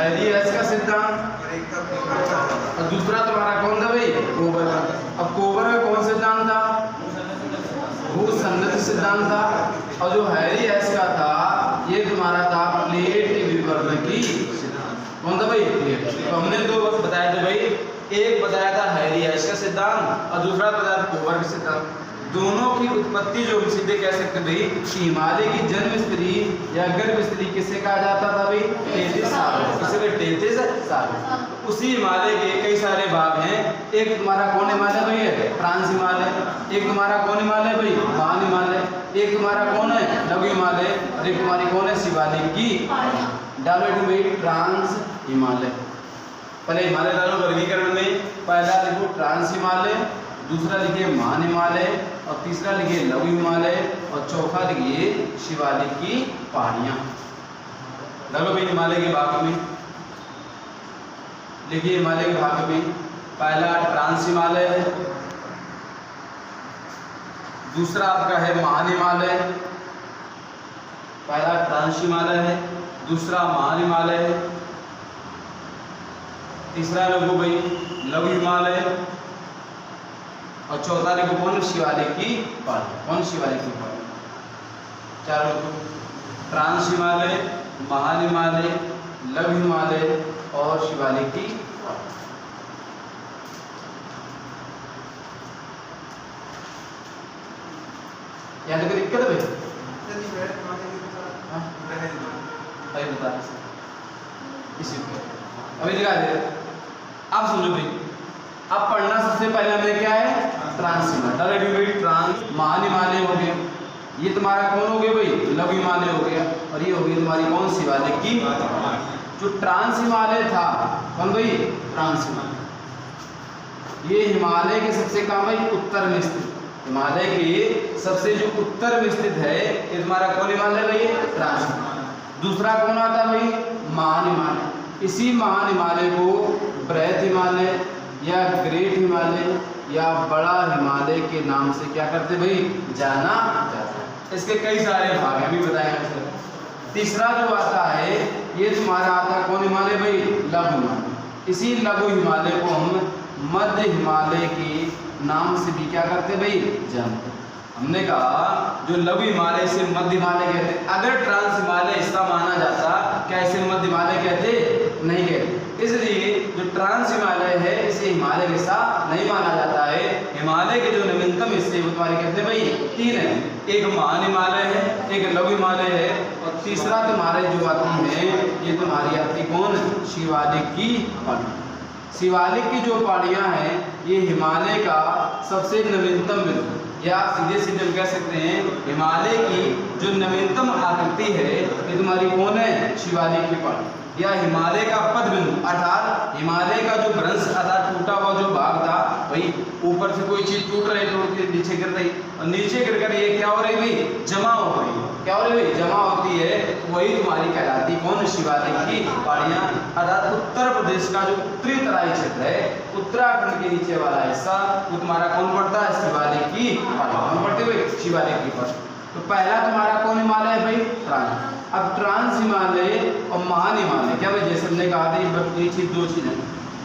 हैरियस का सिद्धांत, और दूसरा तुम्हारा कौन था भाई, कोबर का। अब कोबर का कौन सिद्धांत था, भूसंगत सिद्धांत था। और जो हैरियस का था ये तुम्हारा था प्लेट विवर्तन की सिद्धांत। कौन था भाई, प्लेट। तो हमने दो बताया थे भाई, एक बताया था हैरियस का सिद्धांत और दूसरा बताया था कोबर का सिद्धांत। दोनों की उत्पत्ति जो हम सीधे कह सकते हैं भाई कि हिमालय की जन्म स्थली या गर्भ स्थली किसे कहा जाता था भाई, टेथिस सागर। किसे भाई, टेथिस सागर। उसी हिमालय के कई सारे भाग हैं। एक तुम्हारा कौन हिमालय भाई है, ट्रांस हिमालय। एक तुम्हारा कौन हिमालय भाई, महान हिमालय। एक तुम्हारा कौन है, लघु हिमालय। और एक तुम्हारी कौन है, शिवालिक की। डालो भाई ट्रांस हिमालय। पहले हिमालय डालो वर्गीकरण में। पहला लिखो ट्रांस हिमालय, दूसरा लिखिए महान हिमालय, और तीसरा लिखिए लघु हिमालय, और चौथा लिखिए शिवालिक की पहाड़ियां। डालो भाई हिमालय के भाग में लिखिए, हिमालय के भाग में पहला ट्रांस हिमालय है, दूसरा आपका है महान हिमालय। पहला ट्रांस हिमालय है, दूसरा महान हिमालय है, तीसरा लिखो भाई लघु हिमालय, और चौथा लिखो कौन, शिवालिक की पहाड़ी। कौन, शिवालिक की पहाड़ी। चारों लिखो, ट्रांस हिमालय, महान हिमालय, लघु हिमालय और शिवालिक की पहाड़ी। यहाँ तक दिक्कत है भाई, भाई बता इसी को अभी दिखा दे। अब समझो भाई, अब पढ़ना सबसे पहले हमें क्या है, ट्रांस हिमालय। ट्रांस महान हिमालय हो गया, ये तुम्हारा कौन हो गया भाई, लघु हिमालय हो गया, और ये हो गई तुम्हारी कौन, शिवालिक की। जो ट्रांस हिमालय था कौन भाई, ट्रांस हिमालय, ये हिमालय के सबसे कहाँ भाई, उत्तर में स्थित। हिमालय के सबसे जो उत्तर में स्थित है ये तुम्हारा कौन हिमालय भाई, ट्रांस हिमालय। दूसरा कौन आता भाई, महान हिमालय। इसी महान हिमालय को बृहत हिमालय या ग्रेट हिमालय या बड़ा हिमालय के नाम से क्या करते भाई, जाना जाता है। इसके कई सारे भाग हैं, अभी बताएंगे। तीसरा जो आता है ये तुम्हारा आता है कौन हिमालय भाई, लघु हिमालय। इसी लघु हिमालय को हम मध्य हिमालय के नाम से भी क्या करते भाई, जानते। हमने कहा जो लघु हिमालय से मध्य हिमालय कहते, अगर ट्रांस हिमालय हिस्सा माना जाता क्या इसे मध्य हिमालय कहते, नहीं कहते। इसलिए जो ट्रांस हिमालय है इसे हिमालय हिस्सा नहीं माना जाता है। हिमालय के जो नवीनतम हिस्से वो तुम्हारे कहते हैं भाई तीन है, एक महान हिमालय है, एक लघु हिमालय है, और तीसरा तुम्हारे जो आती है ये तुम्हारी आती कौन, शिवालिक की पहाड़ी। शिवालिक की जो पहाड़ियाँ हैं ये हिमालय का सबसे नवीनतम बिंदु, या सीधे सीधे हम कह सकते हैं हिमालय की जो नवीनतम आकृति है ये तुम्हारी कौन है, शिवालिक की पहाड़ी, या हिमालय का पद बिंदु। अर्थात हिमालय का जो भ्रंश अर्थात टूटा हुआ जो भाग था भाई, ऊपर से कोई चीज टूट रही तो नीचे गिर रही, और नीचे गिर कर ये क्या हो रही भाई, जमा हो रही। क्या हो रही भाई, जमा होती है, वही तुम्हारी कहलाती कौन, शिवालिक की पहाड़ियाँ। अर्थात उत्तर प्रदेश का जो उत्तरी तराई क्षेत्र है, उत्तराखंड के नीचे वाला हिस्सा वो तुम्हारा कौन पड़ता है, शिवालिक की पहाड़ी। कौन पड़ती है, शिवालिक की पहाड़ी। तो पहला तुम्हारा कौन हिमालय है भाई, ट्रांस। अब ट्रांस हिमालय और महान हिमालय क्या भाई, जैसे हमने कहा था ये चीज दो चीजें,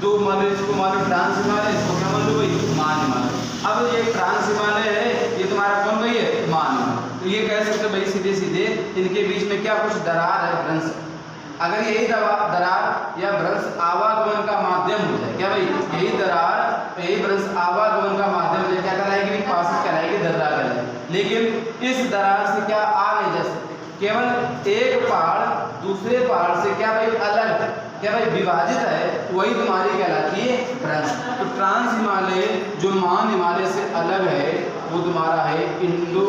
दो मान लो, इसको मान लो ट्रांस हिमालय, इसको क्या मान लो भाई, महान हिमालय। अब ये ट्रांस हिमालय है ये तुम्हारा कौन भाई है, महान हिमालय। तो ये कह सकते भाई सीधे सीधे इनके बीच में क्या कुछ दरार है, भ्रंश। अगर यही दरार या भ्रंश आवागमन का माध्यम हो जाए, क्या भाई यही दरार यही भ्रंश आवागमन का माध्यम हो जाए, क्या कहलाएगी, पास कहलाएगी, दर्रा कहलाएगी। लेकिन इस दरार से क्या आ नहीं जा सकते, केवल एक पहाड़ दूसरे पहाड़ से क्या भाई अलग, क्या भाई विभाजित है, वही तुम्हारी कहलाती है भ्रंश। तो ट्रांस हिमालय जो महान हिमालय से अलग है वो तुम्हारा है इंडो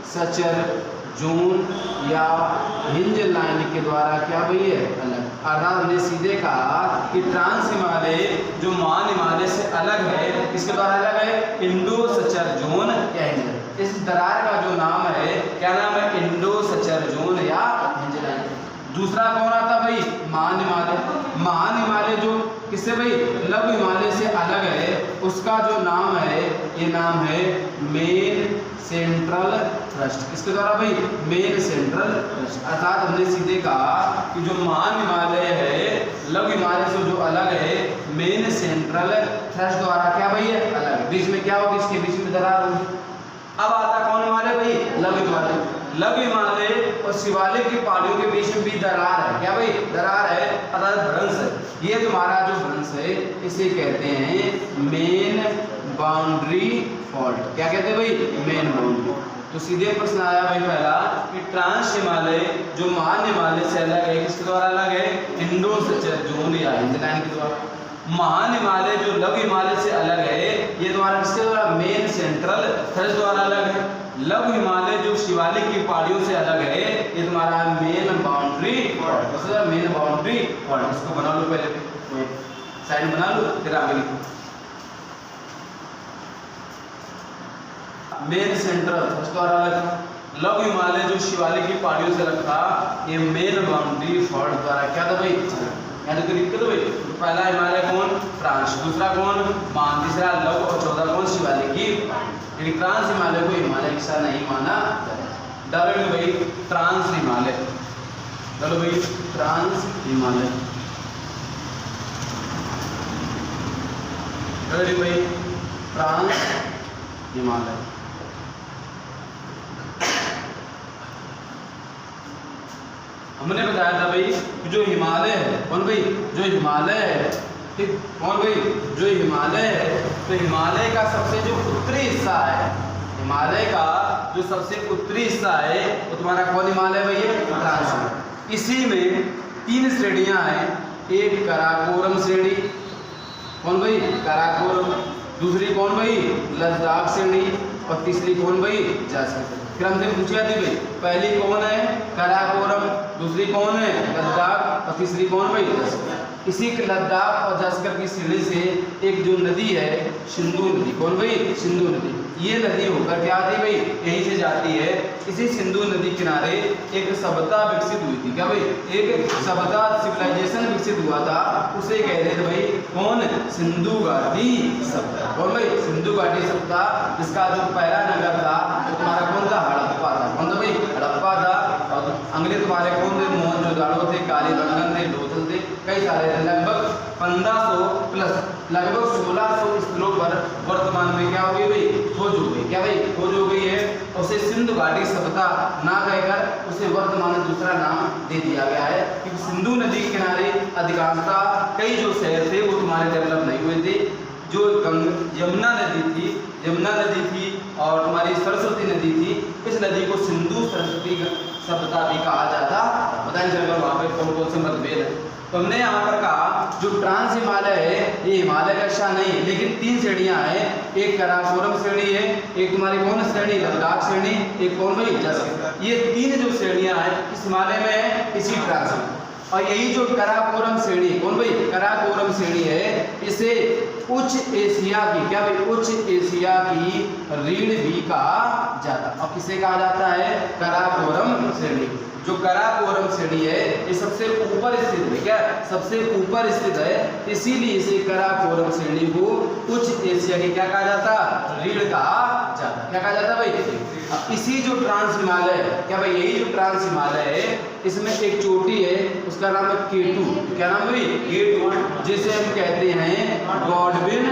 सचर जोन या हिंज लाइन के द्वारा क्या भाई है, अलग। अर्थात हमने सीधे कहा कि ट्रांस हिमालय जो महान हिमालय से अलग है, किसके द्वारा अलग है, इंडो सचर जोन या हिंज। इस दरार का जो नाम है क्या नाम है, इंडो सचर जोन या हिंज लाइन। दूसरा कौन आता भाई, महान हिमालय। महान हिमालय जो किससे भाई? लघु हिमालय से अलग है, उसका जो नाम है ये नाम है मेन सेंट्रल थ्रस्ट। किसके द्वारा भाई? Main central thrust. अर्थात हमने सीधे कहा कि जो महान हिमालय है लघु हिमालय से जो अलग है मेन सेंट्रल थ्रस्ट द्वारा क्या भाई है? अलग। बीच में क्या होगी? इसके बीच में दरार होगी। अब आता कौन हिमालय भाई? लघु हिमालय। लघु हिमालय और शिवालिक की पहाड़ियों के बीच में भी दरार है। क्या भाई? दरार है, अर्थात भ्रंश है। ये तुम्हारा जो भ्रंश है इसे कहते हैं मेन बाउंड्री फॉल्ट। क्या कहते हैं भाई? Main boundary. तो सीधे प्रश्न आया भाई पहला कि ट्रांस हिमालय जो महान हिमालय से अलग है, किसके द्वारा अलग है? इंडो सचेत जोन या हिंदलैंड के द्वारा। महान हिमालय जो लघु हिमालय से अलग है ये तुम्हारा किसके द्वारा? मेन सेंट्रल थ्रस्ट द्वारा अलग है। लघु हिमालय जो शिवालिक की पहाड़ियों से अलग है ये तुम्हारा main boundary fault. Main boundary fault. इसको बना लो, पहले साइड बना लो फिर आगे लिखो। मेन सेंट्रल थ्रस्ट द्वारा अलग। लघु हिमालय जो शिवालिक की पहाड़ियों से अलग था ये मेन बाउंड्री फॉल्ट द्वारा क्या था भाई? यहाँ तो दिक्कत हुई। पहला हिमालय कौन? फ्रांस। दूसरा कौन? मान। तीसरा लघु और चौथा कौन? शिवालिक की। लेकिन ट्रांस हिमालय को हिमालय का हिस्सा नहीं माना जाता। डालो भाई ट्रांस हिमालय। डालो भाई ट्रांस हिमालय। डालो भाई ट्रांस हिमालय। हमने बताया था भाई कि जो हिमालय है कौन भाई? जो हिमालय है, ठीक कौन भाई? जो हिमालय है तो हिमालय का सबसे जो उत्तरी हिस्सा है, हिमालय का जो सबसे उत्तरी हिस्सा है वो तुम्हारा कौन हिमालय भाई है? ट्रांस हिमालय। इसी में 3 श्रेणियां हैं। एक काराकोरम श्रेणी, कौन भाई? काराकोरम। दूसरी कौन भाई? लद्दाख श्रेणी। और तीसरी कौन भाई? जास्कर। फिर हमसे पूछा थी भाई पहली कौन है? काराकोरम। दूसरी कौन है? लद्दाख। और तीसरी कौन भाई? जास्कर। इसी लद्दाख और जास्कर की श्रेणी से एक जो नदी है सिंधु नदी। कौन भाई? सिंधु नदी। ये नदी होकर क्या आती भाई? यहीं से जाती है। इसी सिंधु नदी किनारे एक सभ्यता विकसित हुई थी। क्या भाई? एक सभ्यता सिविलाइजेशन विकसित हुआ था, उसे कहते थे भाई कौन? सिंधु घाटी सभ्यता। कौन भाई? सिंधु घाटी सभ्यता। जिसका जो पहला नगर था वो तुम्हारा कौन था? हड़प्पा था। कौन था भाई? हड़प्पा था। और अगले तुम्हारे कौन थे? मोहनजोदाड़ो थे, कालीबंगन थे, लोथल थे, कई सारे थे। लगभग 1500 प्लस लगभग 1600 स्थलों पर वर्तमान में क्या हो गई भाई? खोज हो गई। क्या भाई? खोज हो गई है। उसे सिंधु घाटी सभ्यता ना कहकर उसे वर्तमान में दूसरा नाम दे दिया गया है, क्योंकि सिंधु नदी के किनारे अधिकांशतः कई जो शहर थे वो तुम्हारे डेवलप नहीं हुए थे। जो यमुना नदी थी और तुम्हारी सरस्वती नदी थी, इस नदी को सिंधु सरस्वती सभ्यता भी कहा जाता। बताएं चल वहाँ पे कौन कौन से मतभेद है। तो हमने यहाँ पर कहा जो ट्रांस हिमालय है ये हिमालय का हिस्सा नहीं है, लेकिन 3 श्रेणियां हैं। एक काराकोरम श्रेणी है, एक तुम्हारी कौन श्रेणी? लद्दाख श्रेणी, एक कौन भाई? जास्कर। ये 3 जो श्रेणियां हैं इस हिमालय में है, इसी ट्रांस में। और यही जो काराकोरम श्रेणी कौन भाई? काराकोरम श्रेणी है, इसे उच्च एशिया की क्या भाई? उच्च एशिया की रीढ़ भी कहा जाता। और किसे कहा जाता है? काराकोरम श्रेणी। जो काराकोरम श्रेणी है ये सबसे ऊपर स्थित है। क्या? सबसे ऊपर स्थित है, इसीलिए इसे काराकोरम श्रेणी को उच्च एशिया की क्या कहा जाता? रीढ़ कहा जाता। क्या कहा जाता भाई? इसी जो ट्रांस हिमालय है, क्या भाई? यही जो ट्रांस हिमालय है इसमें एक चोटी है, उसका नाम है केटू। क्या नाम है भाई? केटू, जिसे हम कहते हैं गॉडविन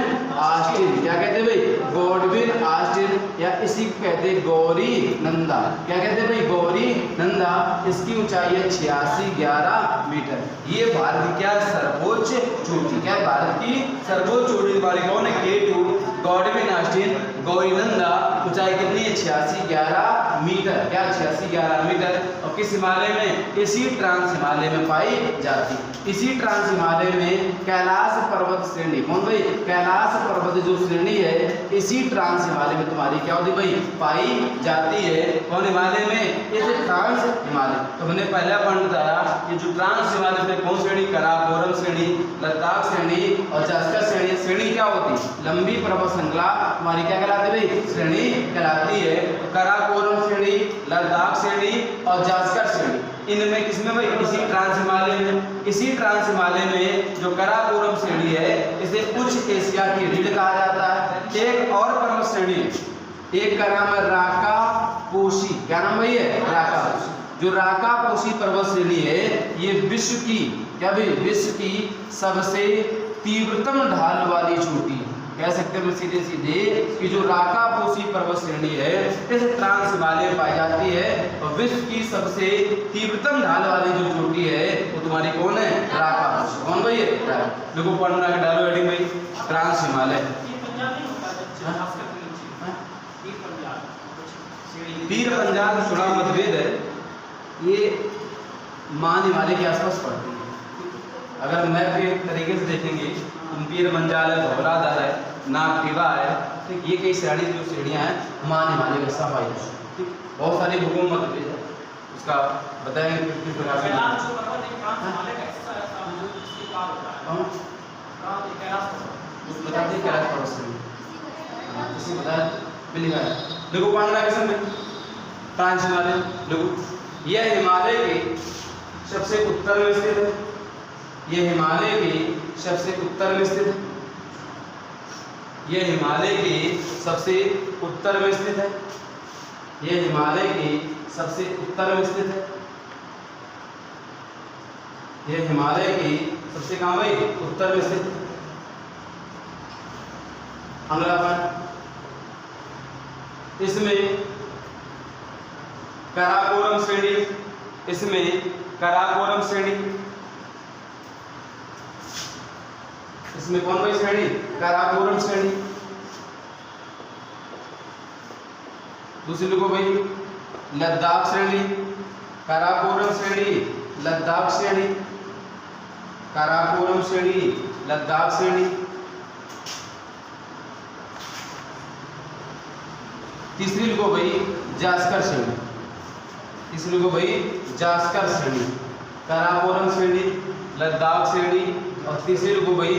ऑस्टिन। क्या कहते हैं भाई? गॉडविन ऑस्टिन, या इसी को कहते हैं गौरी नंदा। क्या कहते हैं भाई? गौरी नंदा। इसकी ऊंचाई है 8611 मीटर। ये भारत की क्या सर्वोच्च चोटी? क्या भारत की सर्वोच्च चोटी वाली कौन है? केटू, गॉडविन ऑस्टिन, गौरी नंदा। ऊंचाई कितनी है? 8611 मीटर। क्या? 8611 मीटर। और किस हिमालय में? इसी ट्रांस हिमालय में पाई जाती। इसी ट्रांस हिमालय में कैलाश पर्वत श्रेणी। कौन भाई? कैलाश पर्वत जो श्रेणी है इसी ट्रांस हिमालय में तुम्हारी क्या होती भाई? पाई जाती है। कौन हिमालय में? ये ट्रांस हिमालय। तो हमने पहला पॉइंट बताया कि जो ट्रांस हिमालय में कौन श्रेणी? काराकोरम श्रेणी, लद्दाख श्रेणी और जास्कर श्रेणी। श्रेणी क्या होती? लंबी पर्वत श्रृंखला तुम्हारी क्या कहलाती भाई? श्रेणी कहलाती है। काराकोरम श्रेणी, लद्दाख श्रेणी और जास्कर श्रेणी, इनमें किसमें भाई, इसी ट्रांस हिमालय में, इसी ट्रांस हिमालय में जो काराकोरम श्रेणी है इसे उच्च एशिया की रीढ़ कहा जाता है। एक और पर्वत श्रेणी, एक का नाम है राकापोशी। क्या नाम भाई है, राकापोशी। जो राकापोशी पर्वत श्रेणी है ये विश्व की, क्या भाई, विश्व की सबसे तीव्रतम ढाल वाली चोटी, कह सकते हैं सीधे सीधे कि जो राकापोशी पर्वत श्रेणी है इस ट्रांस हिमालय में पाई जाती है और विश्व की सबसे तीव्रतम ढाल वाली जो चोटी है वो तुम्हारी कौन है, राकापोशी। कौन भाई है, देखो पढ़ना के डालो हेडिंग भाई, ट्रांस हिमालय। पीर पंजाब थोड़ा मतभेद है, ये मान हिमालय के आसपास पड़ती है। अगर मैप के तरीके से देखेंगे पीर पंजाल है, धौलाधार है, नागटिवा है, ठीक, ये कई श्रेणी जो श्रेणियाँ हैं मान हिमालय के साथ पाई जाती है। ठीक, बहुत सारी भूगोल मतभेद है, उसका बताएंगे किस प्रकार से। देखो पढ़ना कैसे में ट्रांस हिमालय, देखो यह हिमालय के सबसे उत्तर में स्थित है, यह हिमालय के सबसे उत्तर में स्थित है, यह हिमालय के सबसे उत्तर में स्थित है, यह हिमालय के सबसे उत्तर में स्थित है, यह हिमालय के सबसे कहाँ भाई, उत्तर में स्थित है। अगला पॉइंट, इसमें काराकोरम श्रेणी, इसमें काराकोरम श्रेणी, इसमें कौन भाई श्रेणी, काराकोरम श्रेणी। दूसरी लिखो भाई लद्दाख श्रेणी, काराकोरम श्रेणी, लद्दाख श्रेणी, काराकोरम श्रेणी, लद्दाख श्रेणी। तीसरी लिखो भाई जास्कर श्रेणी, तीसरी लिखो भाई जास्कर श्रेणी, काराकोरम श्रेणी, लद्दाख श्रेणी और तीसरी लिखो भाई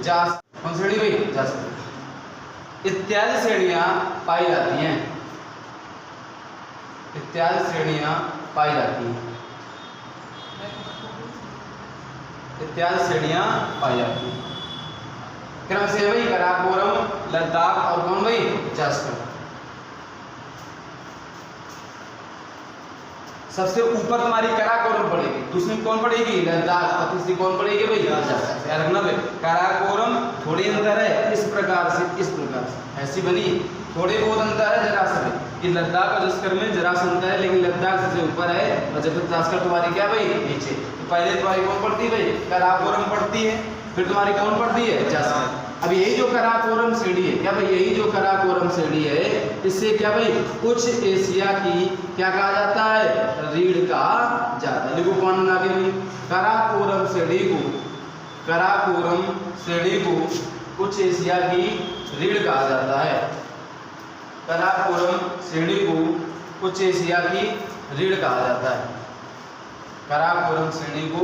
कौन श्रेणी भाई, जास्कर। इत्यादि श्रेणियां पाई जाती हैं, इत्यादि श्रेणियां पाई जाती हैं, इत्यादि श्रेणियां पाई जाती हैं। क्रम से भाई काराकोरम, लद्दाख और कौन भाई, जास्कर। सबसे ऊपर तुम्हारी काराकोरम पड़ेगी, दूसरी कौन पड़ेगी, लद्दाख और तीसरी कौन पड़ेगी भाई, जास्कर। याद रखना भाई काराकोरम थोड़ी अंतर है, इस प्रकार से, इस प्रकार से ऐसी बनी, थोड़े बहुत अंतर है जरा सा कि लद्दाख और जास्कर में जरा सा अंतर है, लेकिन लद्दाख सबसे ऊपर है और जब जास्कर तुम्हारी क्या भाई नीचे। तो पहले तुम्हारी कौन पड़ती है भाई, काराकोरम पड़ती है, फिर तुम्हारी कौन पड़ती है, जास्कर। अब यही जो काराकोरम श्रेणी है, क्या भाई, यही जो काराकोरम श्रेणी है इससे क्या भाई उच्च एशिया की क्या कहा जाता है, रीढ़ कहा जाता है। देखो कौन बना के भाई, काराकोरम श्रेणी को, काराकोरम श्रेणी को उच्च एशिया की रीढ़ कहा जाता है, काराकोरम श्रेणी को उच्च एशिया की रीढ़ कहा जाता है, काराकोरम श्रेणी को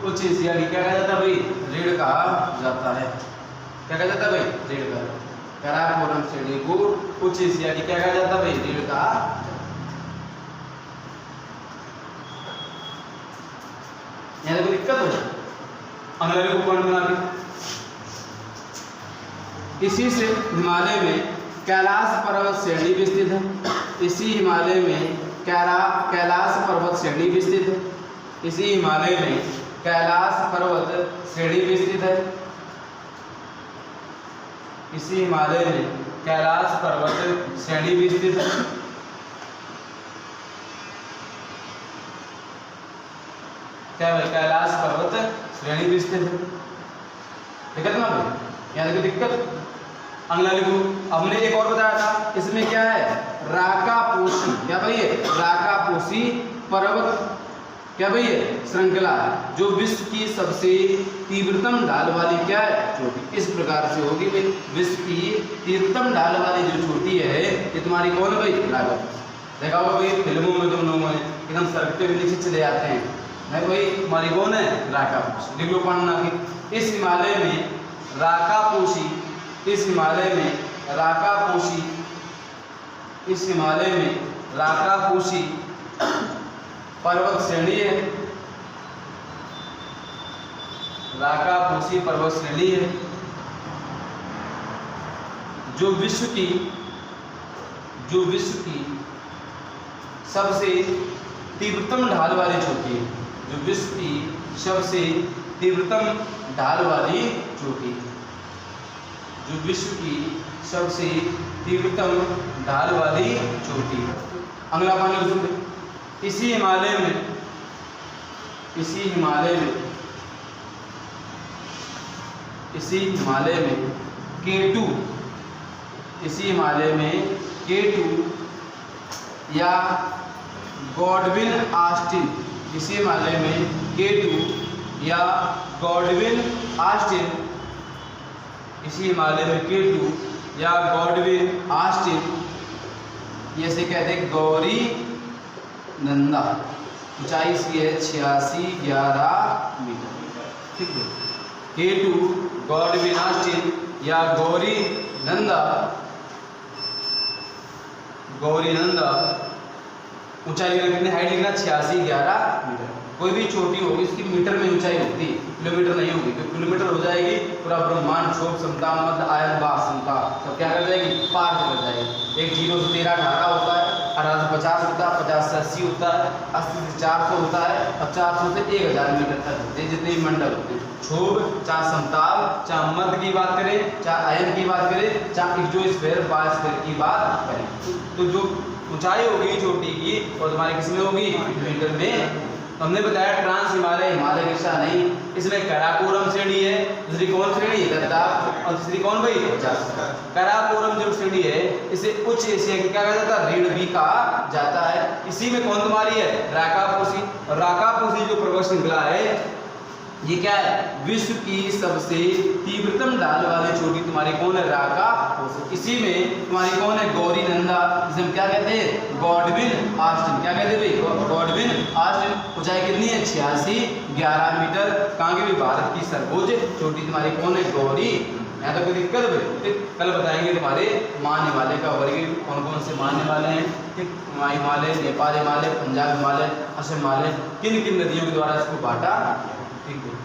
उच्च एशिया की क्या कहा जाता है भाई, रीढ़ कहा जाता है। क्या कहा जाता है भाई, रीढ़ का। काराकोरम श्रेणी को उच्च एशिया की क्या कहा जाता है भाई, रीढ़ का। यहाँ कोई दिक्कत हो जाए, अगला को पॉइंट बना के इसी से हिमालय में कैलाश पर्वत श्रेणी भी स्थित है, इसी हिमालय में कैलाश पर्वत श्रेणी भी स्थित है, इसी हिमालय में कैलाश पर्वत श्रेणी भी स्थित है, इसी हिमालय में कैलाश पर्वत श्रेणी भी स्थित है। क्या है, कैलाश पर्वत श्रेणी भी स्थित है। दिक्कत ना भाई, यहाँ देखो दिक्कत। अगला लिखो, हमने एक और बताया था, इसमें क्या है, राकापोशी। क्या भाई है, राकापोशी पर्वत क्या भाई है, श्रृंखला है जो विश्व की सबसे तीव्रतम ढाल वाली क्या है, चोटी। इस प्रकार से होगी भाई, विश्व की तीव्रतम ढाल वाली जो चोटी है ये तुम्हारी कौन है भाई, राकापोशी। देखा होगा भाई फिल्मों में तुम लोगों ने एकदम सरकते हुए नीचे चले जाते हैं, है भाई तुम्हारी कौन है, राकापोशी। लिख लो पढ़ना कि इस हिमालय में राकापोशी, इस हिमालय में राकापोशी, इस हिमालय में राकापोशी पर्वत श्रेणी है, राकापोशी पर्वत श्रेणी है, जो विश्व की सबसे तीव्रतम ढाल वाली चोटी है, जो विश्व की सबसे तीव्रतम ढाल वाली चोटी, जो विश्व की सबसे तीव्रतम ढाल वाली चोटी। अगला पानी सुन, इसी हिमालय में K2 या गॉडविन ऑस्टिन, इसी हिमालय में K2 या गॉडविन ऑस्टिन, इसी हिमालय में K2 या गॉडविन ऑस्टिन, ये से कहते हैं गौरी नंदा। ऊंचाई इसकी है 8611 मीटर। ठीक है, K2 गॉडविन ऑस्टिन या गौरी नंदा ऊंचाई कितनी, हाइट लिखना 8611 मीटर। कोई भी चोटी होगी इसकी मीटर में ऊंचाई होती, किलोमीटर नहीं होगी, तो किलोमीटर हो जाएगी पूरा ब्रह्मांड क्षोभ क्षमता मध्य आयन वास क्षमता सब क्या कर जाएगी, पार कर जाएगी। एक 0 से 13 18 होता है, 18 से 50 होता है, 50 से 80 होता है, 80 से 400 होता है, और 400 से 1000 मीटर तक होते हैं जितने मंडल होते हैं। क्षोभ चाहे समताल, चाहे मध्य की बात करें, चाहे आयन की बात करें, चाहे एक्सोस्फीयर बायोस्फीयर की बात करें, तो जो ऊंचाई होगी चोटी की और तुम्हारी किसमें होगी, मीटर में। हमने बताया ट्रांस हिमालय, हिमालय कृष्णा नहीं, इसमें काराकोरम श्रेणी है, दूसरी कौन श्रेणी है, लद्दाख, और तीसरी कौन भाई, काराकोरम जो श्रेणी है इसे उच्च एशिया की क्या कहा जाता है, ऋण भी कहा जाता है। इसी में कौन तुम्हारी है, राकापोशी। और राकापोशी जो पर्वत श्रृंखला है ये क्या है, विश्व की सबसे तीव्रतम ढाल वाली चोटी तुम्हारी कौन है, राकापोशी। इसी में तुम्हारी कौन है, गौरी नंदा, जिसे हम क्या कहते हैं, गॉडविन ऑस्टिन। क्या कहते हैं भाई, गॉडविन ऑस्टिन। ऊंचाई कितनी है, 8611 मीटर। कहाँ की भी, भारत की सर्वोच्च चोटी तुम्हारी कौन है, गौरी। यहाँ तक कोई दिक्कत है? कल बताएंगे तुम्हारे मान हिमालय का वर्ग कौन कौन से मान हिमालय हैं। ठीक, हिमालय, नेपाल हिमालय, पंजाब हिमालय, असम हिमालय, किन किन नदियों के द्वारा इसको बांटा। ठीक है।